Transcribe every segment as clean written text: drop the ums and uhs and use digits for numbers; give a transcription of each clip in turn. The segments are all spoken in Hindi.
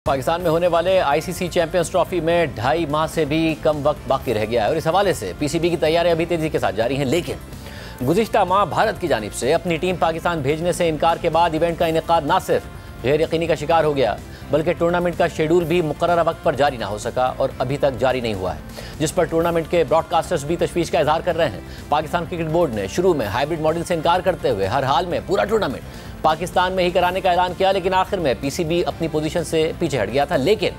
पाकिस्तान में होने वाले आईसीसी चैंपियंस ट्रॉफी में 2.5 माह से भी कम वक्त बाकी रह गया है और इस हवाले से पीसीबी की तैयारियां अभी तेजी के साथ जारी हैं। लेकिन गुज़िश्ता माह भारत की जानिब से अपनी टीम पाकिस्तान भेजने से इनकार के बाद इवेंट का इनेकाद न सिर्फ गैर यकीनी का शिकार हो गया बल्कि टूर्नामेंट का शेड्यूल भी मुकर्रर वक्त पर जारी ना हो सका और अभी तक जारी नहीं हुआ है, जिस पर टूर्नामेंट के ब्रॉडकास्टर्स भी तशवीश का इजहार कर रहे हैं। पाकिस्तान क्रिकेट बोर्ड ने शुरू में हाइब्रिड मॉडल से इनकार करते हुए हर हाल में पूरा टूर्नामेंट पाकिस्तान में ही कराने का ऐलान किया, लेकिन आखिर में पीसीबी अपनी पोजीशन से पीछे हट गया था। लेकिन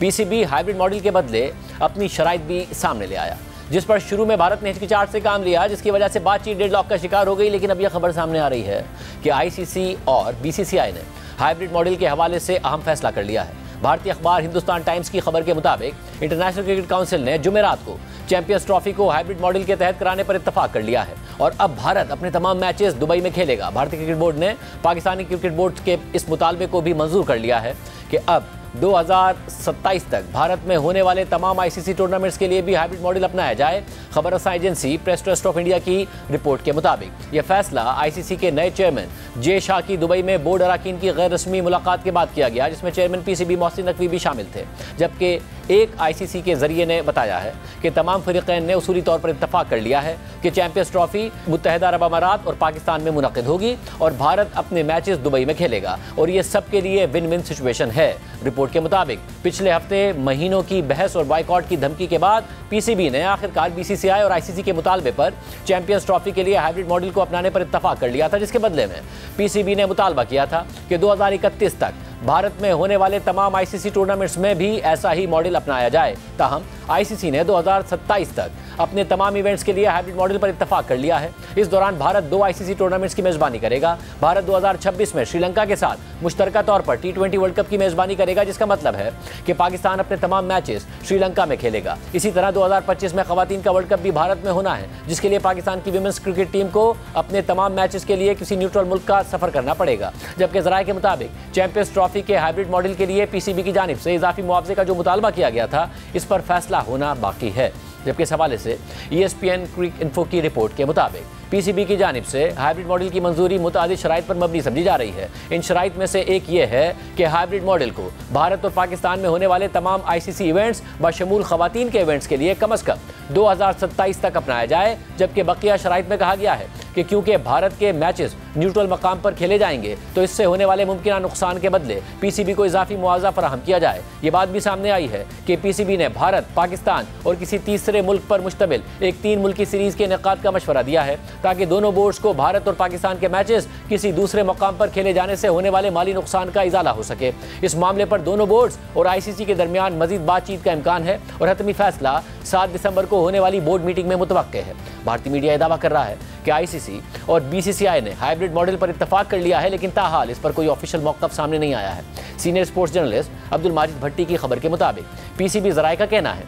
पीसीबी हाइब्रिड मॉडल के बदले अपनी शराइत भी सामने ले आया, जिस पर शुरू में भारत ने हिचकिचाहट से काम लिया, जिसकी वजह से बातचीत डेडलॉक का शिकार हो गई। लेकिन अब यह खबर सामने आ रही है कि आईसीसी और बीसीसीआई ने हाइब्रिड मॉडल के हवाले से अहम फैसला कर लिया है। भारतीय अखबार हिंदुस्तान टाइम्स की खबर के मुताबिक इंटरनेशनल क्रिकेट काउंसिल ने जुमेरात को चैंपियंस ट्रॉफी को हाइब्रिड मॉडल के तहत कराने पर इत्तफाक कर लिया है और अब भारत अपने तमाम मैचेस दुबई में खेलेगा। भारतीय क्रिकेट बोर्ड ने पाकिस्तानी क्रिकेट बोर्ड के इस मुतालबे को भी मंजूर कर लिया है कि अब 2027 तक भारत में होने वाले तमाम आईसीसी टूर्नामेंट्स के लिए भी हाइब्रिड मॉडल अपनाया जाए। खबर रसां agency press trust of India की रिपोर्ट के मुताबिक यह फैसला आईसीसी के नए चेयरमैन जे शाह की दुबई में बोर्ड अरकान की गैर रस्मी मुलाकात के बाद किया गया, जिसमें चेयरमैन पीसीबी मोहसिन नकवी भी शामिल थे। जबकि एक आईसीसी के जरिए ने बताया है कि तमाम फरीकैन ने उसूली तौर पर इत्तफाक कर लिया है कि चैंपियंस ट्रॉफी मुत्तहिदा अरब अमारात और पाकिस्तान में मुनक़िद होगी और भारत अपने मैचेस दुबई में खेलेगा और ये सबके लिए विन विन सिचुएशन है। रिपोर्ट के मुताबिक पिछले हफ्ते महीनों की बहस और बाइकआउट की धमकी के बाद पीसीबी ने आखिरकार बीसीसीआई और आईसीसी के मुतालबे पर चैंपियंस ट्रॉफी के लिए हाइब्रिड मॉडल को अपनाने पर इत्तफाक कर लिया था, जिसके बदले में पीसीबी ने मुतालबा किया था कि 2031 तक भारत में होने वाले तमाम आईसीसी टूर्नामेंट्स में भी ऐसा ही मॉडल अपनाया जाए। ताहम आईसीसी ने 2027 तक अपने तमाम इवेंट्स के लिए हाइब्रिड मॉडल पर इत्तफाक कर लिया है। इस दौरान भारत 2 आईसीसी टूर्नामेंट्स की मेजबानी करेगा। भारत 2026 में श्रीलंका के साथ मुश्तरका तौर पर T20 वर्ल्ड कप की मेजबानी करेगा, जिसका मतलब है कि पाकिस्तान अपने तमाम मैचेस श्रीलंका में खेलेगा। इसी तरह 2025 में खवातीन का वर्ल्ड कप भी भारत में होना है, जिसके लिए पाकिस्तान की विमेंस क्रिकेट टीम को अपने तमाम मैचेस के लिए किसी न्यूट्रल मुल्क का सफर करना पड़ेगा। जबकि ज़राए के मुताबिक चैंपियंस ट्रॉफी के हाइब्रिड मॉडल के लिए पीसीबी की जानिब से इजाफी मुआवजे का जो मुतालबा किया गया था, इस पर फैसला होना बाकी है। जबकि इस हवाले से ESPN क्रिक इन्फो की रिपोर्ट के मुताबिक पीसीबी की जानिब से हाइब्रिड मॉडल की मंजूरी मुतादिद शराइत पर मबनी समझी जा रही है। इन शराइत में से एक ये है कि हाइब्रिड मॉडल को भारत और पाकिस्तान में होने वाले तमाम आईसीसी इवेंट्स बशमूल खवातीन के इवेंट्स के लिए कम अज़ कम 2027 तक अपनाया जाए। जबकि बकिया शराइत में कहा गया है कि क्योंकि भारत के मैचेस न्यूट्रल मकाम पर खेले जाएंगे तो इससे होने वाले मुमकिन नुकसान के बदले पीसीबी को इजाफी मुआवजा फराहम किया जाए। ये बात भी सामने आई है कि पीसीबी ने भारत, पाकिस्तान और किसी तीसरे मुल्क पर मुश्तमिल एक 3 मुल्की सीरीज के इनेकाद का मशवरा दिया है, ताकि दोनों बोर्ड्स को भारत और पाकिस्तान के मैचेस किसी दूसरे मकाम पर खेले जाने से होने वाले माली नुकसान का इजाला हो सके। इस मामले पर दोनों बोर्ड्स और आईसीसी के दरमियान मजीद बातचीत का इम्कान है और हतमी फैसला 7 दिसंबर को होने वाली बोर्ड मीटिंग में मुतवक्के है। भारतीय मीडिया दावा कर रहा है कि आईसीसी और बीसीसीआई ने हाइब्रिड मॉडल पर इत्तफाक कर लिया है, लेकिन ताहाल इस पर कोई ऑफिशियल मौक़िफ़ सामने नहीं आया है। Senior sports journalist Abdul Majid Bhatti की खबर के मुताबिक पीसीबी ज़राए का कहना है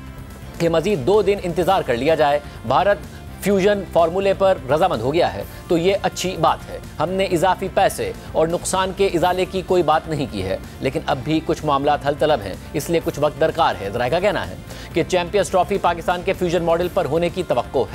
कि मजीद 2 दिन इंतजार कर लिया जाए। भारत फ्यूजन फार्मूले पर रजामंद हो गया है तो ये अच्छी बात है। हमने इजाफी पैसे और नुकसान के इजाले की कोई बात नहीं की है, लेकिन अब भी कुछ मामला हल तलब हैं, इसलिए कुछ वक्त दरकार है। ज़राए का कहना है कि चैंपियंस ट्रॉफी पाकिस्तान के फ्यूजन मॉडल पर होने की तवक्को है।